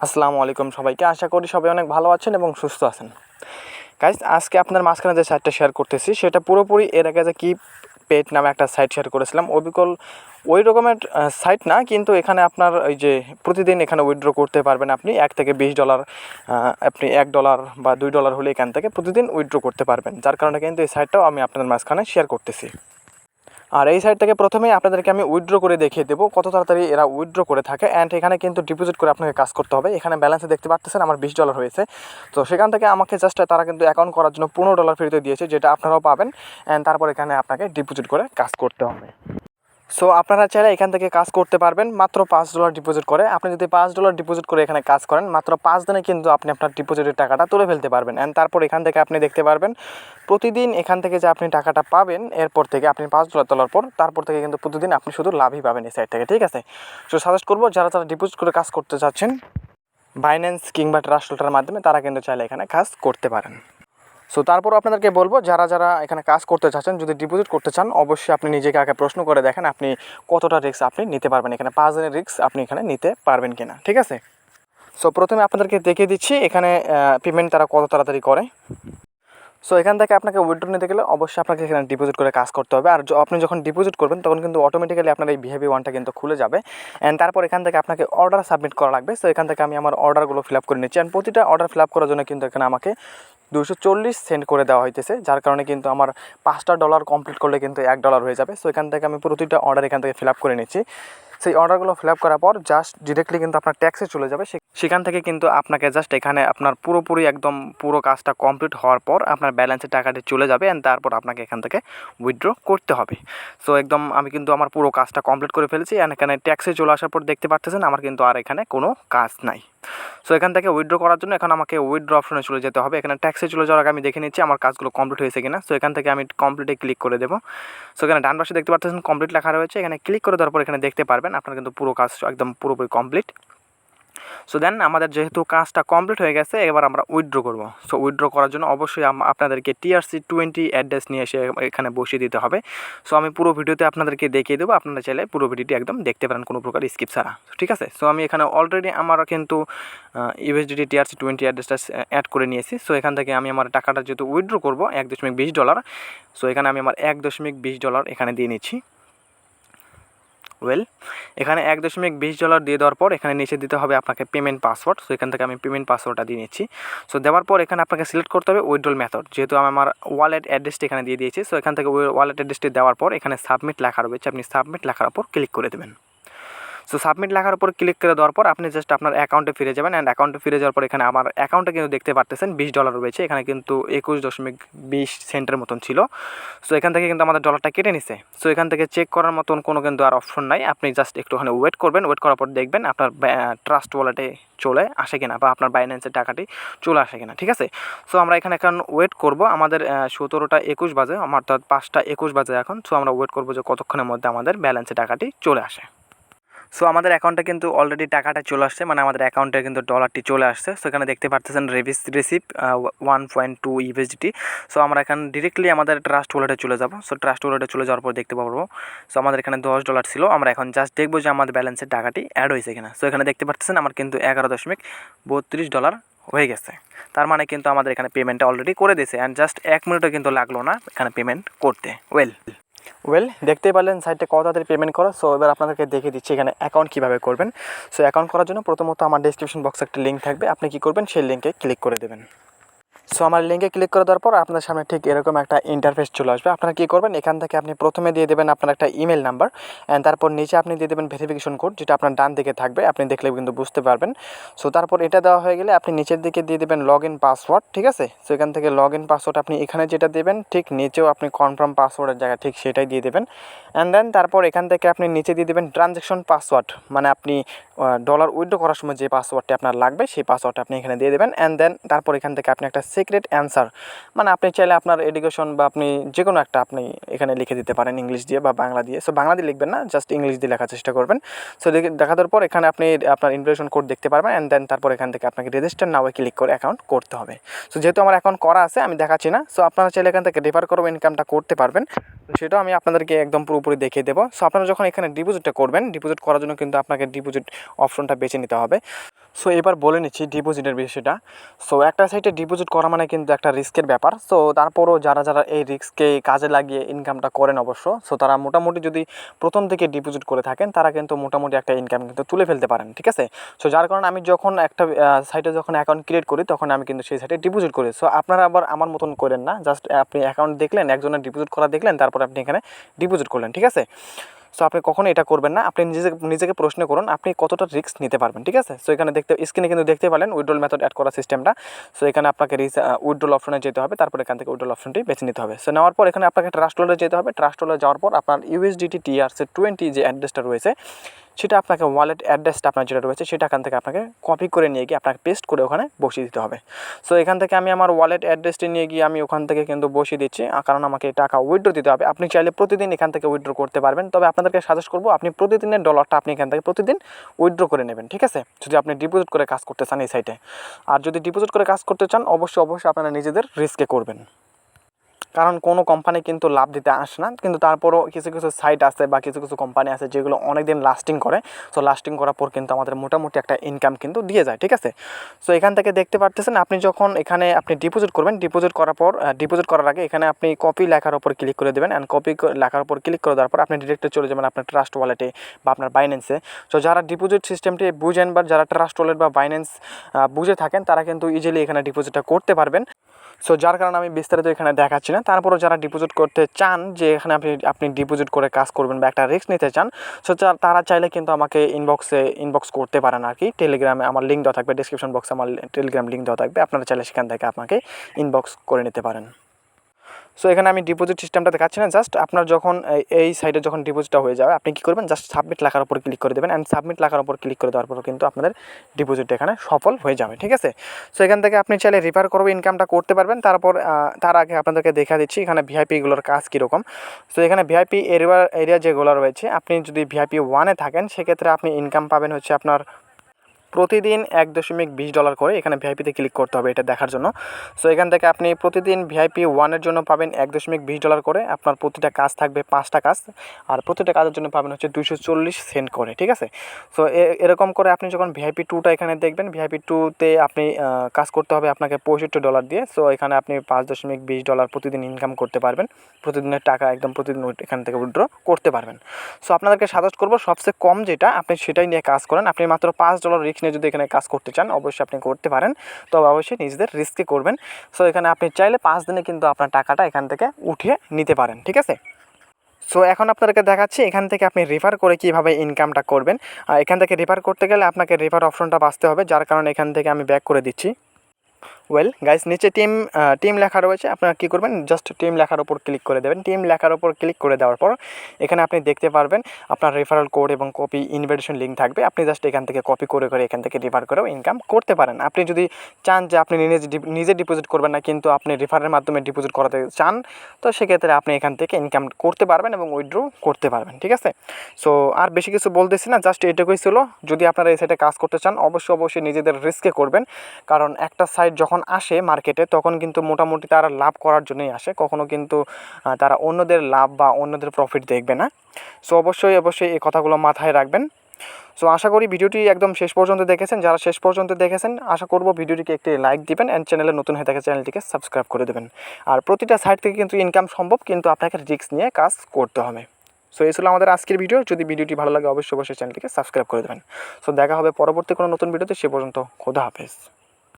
আসসালামু আলাইকুম সবাইকে। আশা করি সবাই অনেক ভালো আছেন এবং সুস্থ আছেন। গাইস, আজকে আপনার মাঝখানে যে সাইটটা শেয়ার করতেছি সেটা পুরোপুরি এর আগে যে কি পেড নামে একটা সাইট শেয়ার করেছিলাম ওই রকমের সাইট না, কিন্তু এখানে আপনার ওই যে প্রতিদিন এখানে উইথড্র করতে পারবেন আপনি $1 থেকে $20, আপনি $1 বা $2 হলে এখান থেকে প্রতিদিন উইথড্র করতে পারবেন। যার কারণে কিন্তু এই সাইটটাও আমি আপনাদের মাঝখানে শেয়ার করতেছি। আর এই সাইট থেকে প্রথমেই আপনাদেরকে আমি উইথড্র করে দেখিয়ে দেবো কত তাড়াতাড়ি এরা উইথড্র করে থাকে। অ্যান্ড এখানে কিন্তু ডিপোজিট করে আপনাকে কাজ করতে হবে। এখানে ব্যালেন্সে দেখতে পাচ্ছেন আমার $20 হয়েছে। তো সেখান থেকে আমাকে জাস্ট তারা কিন্তু অ্যাকাউন্ট করার জন্য $15 ফ্রিতে দিয়েছে, যেটা আপনারাও পাবেন। অ্যান্ড তারপর এখানে আপনাকে ডিপোজিট করে কাজ করতে হবে। সো আপনারা চাইলে এখান থেকে কাজ করতে পারবেন মাত্র $5 ডিপোজিট করে। আপনি যদি $5 ডিপোজিট করে এখানে কাজ করেন, মাত্র 5 দিনে কিন্তু আপনি আপনার ডিপোজিটের টাকাটা তুলে ফেলতে পারবেন। অ্যান্ড তারপর এখান থেকে আপনি দেখতে পারবেন প্রতিদিন এখান থেকে যে আপনি টাকাটা পাবেন, এরপর থেকে আপনি $5 তোলার পর তারপর থেকে কিন্তু প্রতিদিন আপনি শুধু লাভই পাবেন এই সাইট থেকে। ঠিক আছে? সো সাজেস্ট করবো যারা ডিপোজিট করে কাজ করতে চাচ্ছেন বাইন্যান্স কিংবা ট্রাস্ট ওয়ালেটের মাধ্যমে, তারা কিন্তু চাইলে এখানে কাজ করতে পারেন। সো তারপর আপনাদেরকে বলবো যারা এখানে কাজ করতে চাচ্ছেন, যদি ডিপোজিট করতে চান, অবশ্যই আপনি নিজেকে আগে প্রশ্ন করে দেখেন আপনি কতটা রিস্ক আপনি নিতে পারবেন, এখানে 5 দিনের রিস্ক আপনি এখানে নিতে পারবেন কিনা। ঠিক আছে? সো প্রথমে আপনাদেরকে দেখিয়ে দিচ্ছি এখানে পেমেন্ট তারা কত তাড়াতাড়ি করে। সো এখান থেকে আপনাকে উইথড্র নিতে গেলে অবশ্যই আপনাকে এখানে ডিপোজিট করে কাজ করতে হবে। আর আপনি যখন ডিপোজিট করবেন তখন কিন্তু অটোমেটিক্যালি আপনার এই বিহেভি ওয়ানটা কিন্তু খুলে যাবে। অ্যান্ড তারপর এখান থেকে আপনাকে অর্ডার সাবমিট করা লাগবে। সো এখান থেকে আমি আমার অর্ডারগুলো ফিল আপ করে নিচ্ছি। অ্যান্ড প্রতিটা অর্ডার ফিল আপ করার জন্য কিন্তু এখানে আমাকে 240 সেন্ট করে দেওয়া হইতেছে, যার কারণে কিন্তু আমার $5 কমপ্লিট করলে কিন্তু $1 হয়ে যাবে। সো এখান থেকে আমি প্রতিটা অর্ডার এখান থেকে ফিল আপ করে নিচ্ছি। সেই অর্ডারগুলো ফিল আপ করার পর জাস্ট ডিরেক্টলি কিন্তু আপনার ট্যাক্সে চলে যাবে। সেখান থেকে কিন্তু আপনাকে জাস্ট এখানে আপনার পুরোপুরি একদম পুরো কাজটা কমপ্লিট হওয়ার পর আপনার ব্যালেন্সের টাকাটি চলে যাবে। অ্যান্ড তারপর আপনাকে এখান থেকে উইথড্র করতে হবে। সো একদম আমি কিন্তু আমার পুরো কাজটা কমপ্লিট করে ফেলেছি। অ্যান্ড এখানে ট্যাক্সে চলে আসার পর দেখতে পাচ্ছেন আমার কিন্তু আর এখানে কোনো কাজ নাই। সো এখান থেকে উইথড্র করার জন্য এখন আমাকে উইথড্র অপশনে চলে যেতে হবে। এখানে ট্যাক্সে চলে যাওয়ার আগে আমি দেখে নিচ্ছি আমার কাজগুলো কমপ্লিট হয়েছে কিনা। সো এখান থেকে আমি কমপ্লিটে ক্লিক করে দেবো। সো এখানে ডান পাশে দেখতে পাচ্ছেন কমপ্লিট লেখা রয়েছে। এখানে ক্লিক করে দেওয়ার পর এখানে দেখতে পারবেন আপনার কিন্তু পুরো কাজ একদম পুরোপুরি কমপ্লিট। সো দেন আমাদের যেহেতু কাজটা কমপ্লিট হয়ে গেছে, এবার আমরা উইথড্র করব। সো উইথড্র করার জন্য অবশ্যই আপনাদেরকে TRC20 অ্যাড্রেস নিয়ে এসে এখানে বসিয়ে দিতে হবে। সো আমি পুরো ভিডিওতে আপনাদেরকে দেখিয়ে দেবো, আপনারা চাইলে পুরো ভিডিওটি একদম দেখতে পারেন কোনো প্রকার স্কিপ ছাড়া। ঠিক আছে? সো আমি এখানে অলরেডি আমার কিন্তু USDT TRC20 অ্যাড্রেসটা অ্যাড করে নিয়েছি। সো এখান থেকে আমি আমার টাকাটা যেহেতু উইথড্র করবো $1.20, সো এখানে আমি আমার $1.20 এখানে দিয়ে নিচ্ছি। এখানে $1.20 দিয়ে দেওয়ার পর এখানে নিচে দিতে হবে আপনাকে পেমেন্ট পাসওয়ার্ড। সো এখান থেকে আমি পেমেন্ট পাসওয়ার্ডটা দিয়ে নিচ্ছি। সো দেওয়ার পর এখানে আপনাকে সিলেক্ট করতে হবে উইথড্রল মেথড, যেহেতু আমি আমার ওয়ালেট অ্যাড্রেসটি এখানে দিয়ে দিয়েছি। সো এখান থেকে ওয়ালেট অ্যাড্রেসটি দেওয়ার পর এখানে সাবমিট লেখা রয়েছে, আপনি সাবমিট লেখার উপর ক্লিক করে দেবেন। সো সাবমিট লেখার উপর ক্লিক করে দেওয়ার পর আপনি জাস্ট আপনার অ্যাকাউন্টে ফিরে যাবেন। অ্যান্ড অ্যাকাউন্টে ফিরে যাওয়ার পর এখানে আমার অ্যাকাউন্টে কিন্তু দেখতে পারতেছেন $20 রয়েছে। এখানে কিন্তু 21.20 সেন্টের মতন ছিল। সো এখান থেকে কিন্তু আমাদের ডলারটা কেটে নিছে। সো এখান থেকে চেক করার মতন কোনো কিন্তু আর অপশন নাই। আপনি জাস্ট একটুখানি ওয়েট করবেন। ওয়েট করার পর দেখবেন আপনার ট্রাস্ট ওয়ালেটে চলে আসে কিনা বা আপনার বাইন্যান্সের টাকাটি চলে আসে কিনা। ঠিক আছে? সো আমরা এখানে এখন ওয়েট করব। আমাদের 17টা 21 বাজে, আমার অর্থাৎ 5টা 21 বাজে এখন। সো আমরা ওয়েট করবো যে কতক্ষণের মধ্যে আমাদের ব্যালেন্সের টাকাটি চলে আসে। সো আমাদের অ্যাকাউন্টে কিন্তু অলরেডি টাকাটা চলে আসছে, মানে আমাদের অ্যাকাউন্টে কিন্তু ডলারটি চলে আসছে। সো এখানে দেখতে পাচ্ছেন রিসিভ 1.2 USDT। সো আমরা এখানে ডিরেক্টলি আমাদের ট্রাস্ট ওয়ালেটে চলে যাব। সো ট্রাস্ট ওয়ালেটে চলে যাওয়ার পর দেখতে পারবো সো আমাদের এখানে $10 ছিল। আমরা এখন জাস্ট দেখবো যে আমাদের ব্যালেন্সের টাকাটি অ্যাড হয়েছে কিনা। সো এখানে দেখতে পাচ্ছেন আমার কিন্তু $11.32 হয়ে গেছে। তার মানে কিন্তু আমাদের এখানে পেমেন্টটা অলরেডি করে দিয়েছে। অ্যান্ড জাস্ট 1 মিনিটও কিন্তু লাগলো না এখানে পেমেন্ট করতে। দেখতেই পারলেন সাইটে কত তাড়াতাড়ি পেমেন্ট করা। সো এবার আপনাদেরকে দেখিয়ে দিচ্ছি এখানে অ্যাকাউন্ট কীভাবে করবেন। সো অ্যাকাউন্ট করার জন্য প্রথমত আমার ডেসক্রিপশন বক্সে একটা লিঙ্ক থাকবে, আপনি কী করবেন সেই লিঙ্কে ক্লিক করে দেবেন। সো আমার লিঙ্কে ক্লিক করে দেওয়ার পর আপনার সামনে ঠিক এরকম একটা ইন্টারফেস চলে আসবে। আপনারা কী করবেন, এখান থেকে আপনি প্রথমে দিয়ে দেবেন আপনার একটা ইমেল নাম্বার। অ্যান্ড তারপর নিচে আপনি দিয়ে দেবেন ভেরিফিকেশন কোড, যেটা আপনার ডান দিকে থাকবে, আপনি দেখলে কিন্তু বুঝতে পারবেন। সো তারপর এটা দেওয়া হয়ে গেলে আপনি নিচের দিকে দিয়ে দেবেন লগ ইন পাসওয়ার্ড। ঠিক আছে? সো এখান থেকে লগ ইন পাসওয়ার্ড আপনি এখানে যেটা দেবেন ঠিক নিচেও আপনি কনফার্ম পাসওয়ার্ডের জায়গায় ঠিক সেটাই দিয়ে দেবেন। অ্যান্ড দেন তারপর এখান থেকে আপনি নিচে দিয়ে দেবেন ট্রানজ্যাকশন পাসওয়ার্ড, মানে আপনি ডলার উইথড্র করার সময় যে পাসওয়ার্ডটি আপনার লাগবে সেই পাসওয়ার্ডটা আপনি এখানে দিয়ে দেবেন। অ্যান্ড দেন তারপর এখান থেকে আপনি একটা সিক্রেট অ্যান্সার, মানে আপনি চাইলে আপনার এডুকেশন বা আপনি যে কোনো একটা আপনি এখানে লিখে দিতে পারেন ইংলিশ দিয়ে বা বাংলা দিয়ে। সো বাংলা দিয়ে লিখবেন না, জাস্ট ইংলিশ দিয়ে লেখার চেষ্টা করবেন। সো দেখা দেওয়ার পর এখানে আপনি আপনার ইনভিটেশন কোড দেখতে পারবেন। অ্যান্ড দেন তারপর এখান থেকে আপনাকে রেজিস্টার নাওয়ে ক্লিক করে অ্যাকাউন্ট করতে হবে। সো যেহেতু আমার অ্যাকাউন্ট করা আছে আমি দেখাচ্ছি না। সো আপনারা চাইলে এখান থেকে রেফার করবো ইনকামটা করতে পারবেন, সেটাও আমি আপনাদেরকে একদম পুরোপুরি দেখিয়ে দেবো। সো আপনারা যখন এখানে ডিপোজিটটা করবেন, ডিপোজিট করার জন্য কিন্তু আপনাকে ডিপোজিট অপশনটা বেছে নিতে হবে। সো এবার বলে নিচ্ছি ডিপোজিটের বিষয়টা। সো একটা সাইটে ডিপোজিট করা মানে কিন্তু একটা রিস্কের ব্যাপার। সো তারপরও যারা এই রিস্ককে কাজে লাগিয়ে ইনকামটা করেন অবশ্য, সো তারা মোটামুটি যদি প্রথম থেকে ডিপোজিট করে থাকেন তারা কিন্তু মোটামুটি একটা ইনকাম কিন্তু তুলে ফেলতে পারেন, ঠিক আছে। সো যার কারণে আমি যখন একটা সাইটে যখন অ্যাকাউন্ট ক্রিয়েট করি তখন আমি কিন্তু সেই সাইটে ডিপোজিট করি। সো আপনারা আবার আমার মতন করেন না, জাস্ট আপনি অ্যাকাউন্ট দেখলেন, একজনের ডিপোজিট করা দেখলেন, তারপর আপনি এখানে ডিপোজিট করলেন, ঠিক আছে। সো আপনি কখনো এটা করবেন না। আপনি নিজেকে প্রশ্ন করুন আপনি কতটা রিস্ক নিতে পারবেন, ঠিক আছে। সো এখানে স্ক্রিনে কিন্তু দেখতে পারেন উইথড্রল মেথড অ্যাড করা সিস্টেমটা। সো এখানে আপনাকে উইথড্রল অপশনে যেতে হবে, তারপর এখান থেকে উইথড্রল অপশনটি বেছে নিতে হবে। সো নেওয়ার পর এখানে আপনাকে ট্রাস্ট ওয়ালেটে যেতে হবে। ট্রাস্ট ওয়ালেটে যাওয়ার পর আপনার USDT TRC20 যে অ্যাড্রেসটা রয়েছে সেটা আপনাকে ওয়ালেট অ্যাড্রেসটা আপনার যেটা রয়েছে সেটা এখান থেকে আপনাকে কপি করে নিয়ে গিয়ে আপনাকে পেস্ট করে ওখানে বসিয়ে দিতে হবে। সো এখান থেকে আমি আমার ওয়ালেট অ্যাড্রেসটি নিয়ে গিয়ে আমি ওখান থেকে কিন্তু বসিয়ে দিচ্ছি, কারণ আমাকে টাকা উইথড্র দিতে হবে। আপনি চাইলে প্রতিদিন এখান থেকে উইথড্র করতে পারবেন, তবে আপনাদেরকে সাজেস্ট করবো আপনি প্রতিদিনের ডলারটা আপনি এখান থেকে প্রতিদিন উইথড্র করে নেবেন, ঠিক আছে, যদি আপনি ডিপোজিট করে কাজ করতে চান এই সাইটে। আর যদি ডিপোজিট করে কাজ করতে চান অবশ্যই আপনারা নিজেদের রিস্কে করবেন, কারণ কোনো কোম্পানি কিন্তু লাভ দিতে আসে না, কিন্তু তারপরও কিছু সাইট আছে বা কিছু কোম্পানি আছে যেগুলো অনেক দিন লাস্টিং করে। সো লাস্টিং করার পর কিন্তু আমাদের মোটামুটি একটা ইনকাম কিন্তু দিয়ে যায়, ঠিক আছে। সো এখান থেকে দেখতে পারতেছেন আপনি যখন এখানে আপনি ডিপোজিট করবেন, ডিপোজিট করার পর ডিপোজিট করার আগে এখানে আপনি কপি লেখার উপর ক্লিক করে দেবেন। অ্যান্ড কপি লেখার উপর ক্লিক করে দেওয়ার পর আপনি ডিরেক্টলি চলে যাবেন আপনার ট্রাস্ট ওয়ালেটে বা আপনার বাইন্যান্সে। সো যারা ডিপোজিট সিস্টেমটি বুঝেন বা যারা ট্রাস্ট ওয়ালেট বা বাইন্যান্স বুঝে থাকেন তারা কিন্তু ইজিলি এখানে ডিপোজিটটা করতে পারবেন। সো যার কারণে আমি বিস্তারিত এখানে দেখাচ্ছি না। তারপরও যারা ডিপোজিট করতে চান যে এখানে আপনি ডিপোজিট করে কাজ করবেন বা একটা রিস্ক নিতে চান, সো তারা চাইলে কিন্তু আমাকে ইনবক্স করতে পারেন আর কি। টেলিগ্রামে আমার লিঙ্ক দেওয়া থাকবে, ডিসক্রিপশন বক্সে আমার টেলিগ্রাম লিঙ্ক দেওয়া থাকবে, আপনারা চাইলে সেখান থেকে আমাকে ইনবক্স করে নিতে পারেন। সো এখানে আমি ডিপোজিট সিস্টেমটা দেখাচ্ছি না, জাস্ট আপনার যখন এই সাইডে যখন ডিপোজিটটা হয়ে যাবে আপনি কী করবেন, জাস্ট সাবমিট লেখার উপর ক্লিক করে দেবেন। অ্যান্ড সাবমিট লেখার উপর ক্লিক করে দেওয়ার পর কিন্তু আপনাদের ডিপোজিট এখানে সফল হয়ে যাবে, ঠিক আছে। সো এখান থেকে আপনি চাইলে রিফার করবে ইনকামটা করতে পারবেন। তার আগে আপনাদেরকে দেখা দিচ্ছি এখানে ভিআইপিগুলোর কাজ কীরকম। সো এখানে ভিআইপি এরিয়া যেগুলো রয়েছে, আপনি যদি VIP 1-এ থাকেন সেক্ষেত্রে আপনি ইনকাম পাবেন হচ্ছে আপনার প্রতিদিন $1.20 করে। এখানে ভিআইপিতে ক্লিক করতে হবে এটা দেখার জন্য। সো এখান থেকে আপনি প্রতিদিন VIP 1-এর জন্য পাবেন $1.20 করে। আপনার প্রতিটা কাজ থাকবে 5টা কাজ, আর প্রতিটা কাজের জন্য পাবেন হচ্ছে 240 সেন্ট করে, ঠিক আছে। সো এরকম করে আপনি যখন VIP 2টা এখানে দেখবেন, VIP 2-তে আপনি কাজ করতে হবে আপনাকে $65 দিয়ে। সো এখানে আপনি $5.20 প্রতিদিন ইনকাম করতে পারবেন। প্রতিদিনের টাকা একদম প্রতিদিন এখান থেকে উইথড্র করতে পারবেন। সো আপনাদেরকে সাজেস্ট করবো সবচেয়ে কম যেটা আপনি সেটাই নিয়ে কাজ করেন। আপনি মাত্র $5 রিস্ক নিয়ে যদি এখানে কাজ করতে চান অবশ্যই আপনি করতে পারেন, তবে অবশ্যই নিজেদের রিস্কে করবেন। সো এখানে আপনি চাইলে 5 দিনে কিন্তু আপনার টাকাটা এখান থেকে উঠিয়ে নিতে পারেন, ঠিক আছে। সো এখন আপনাদেরকে দেখাচ্ছি এখান থেকে আপনি রেফার করে কীভাবে ইনকামটা করবেন। এখান থেকে রেফার করতে গেলে আপনাকে রেফার অপশনটা বাছতে হবে, যার কারণে এখান থেকে আমি ব্যাক করে দিচ্ছি। ওয়েল গাইস, নিচে টিম লেখা রয়েছে, আপনারা কী করবেন, জাস্ট টিম লেখার ওপর ক্লিক করে দেবেন। টিম লেখার ওপর ক্লিক করে দেওয়ার পর এখানে আপনি দেখতে পারবেন আপনার রেফারেল কোড এবং কপি ইনভিটেশন লিঙ্ক থাকবে। আপনি জাস্ট এখান থেকে কপি করে এখান থেকে রেফার করেও ইনকাম করতে পারেন। আপনি যদি চান যে আপনি নিজে ডিপোজিট করবেন না, কিন্তু আপনি রেফারের মাধ্যমে ডিপোজিট করাতে চান, তো সেক্ষেত্রে আপনি এখান থেকে ইনকাম করতে পারবেন এবং উইথড্র করতে পারবেন, ঠিক আছে। সো আর বেশি কিছু বলতেছি না, জাস্ট এটুকুই ছিল। যদি আপনারা এই সাইটে কাজ করতে চান অবশ্যই নিজেদের রিস্কে করবেন, কারণ একটা সাইট যখন আসে মার্কেটে তখন কিন্তু মোটামুটি তারা লাভ করার জন্যই আসে, কখনো কিন্তু তারা অন্যদের লাভ বা অন্যদের প্রফিট দেখবে না। সো অবশ্যই এই কথাগুলো মাথায় রাখবেন। সো আশা করি ভিডিওটি একদম শেষ পর্যন্ত দেখেছেন। যারা শেষ পর্যন্ত দেখেছেন আশা করব ভিডিওটিকে একটি লাইক দিবেন অ্যান্ড চ্যানেলে নতুন হয়ে থাকে চ্যানেলটিকে সাবস্ক্রাইব করে দেবেন। আর প্রতিটা সাইট থেকে কিন্তু ইনকাম সম্ভব, কিন্তু আপনাকে রিস্ক নিয়ে কাজ করতে হবে। সো এই ছিল আমাদের আজকের ভিডিও। যদি ভিডিওটি ভালো লাগে অবশ্যই চ্যানেলটিকে সাবস্ক্রাইব করে দেবেন। সো দেখা হবে পরবর্তী কোনো নতুন ভিডিওতে, সে পর্যন্ত খোদা হাফেজ।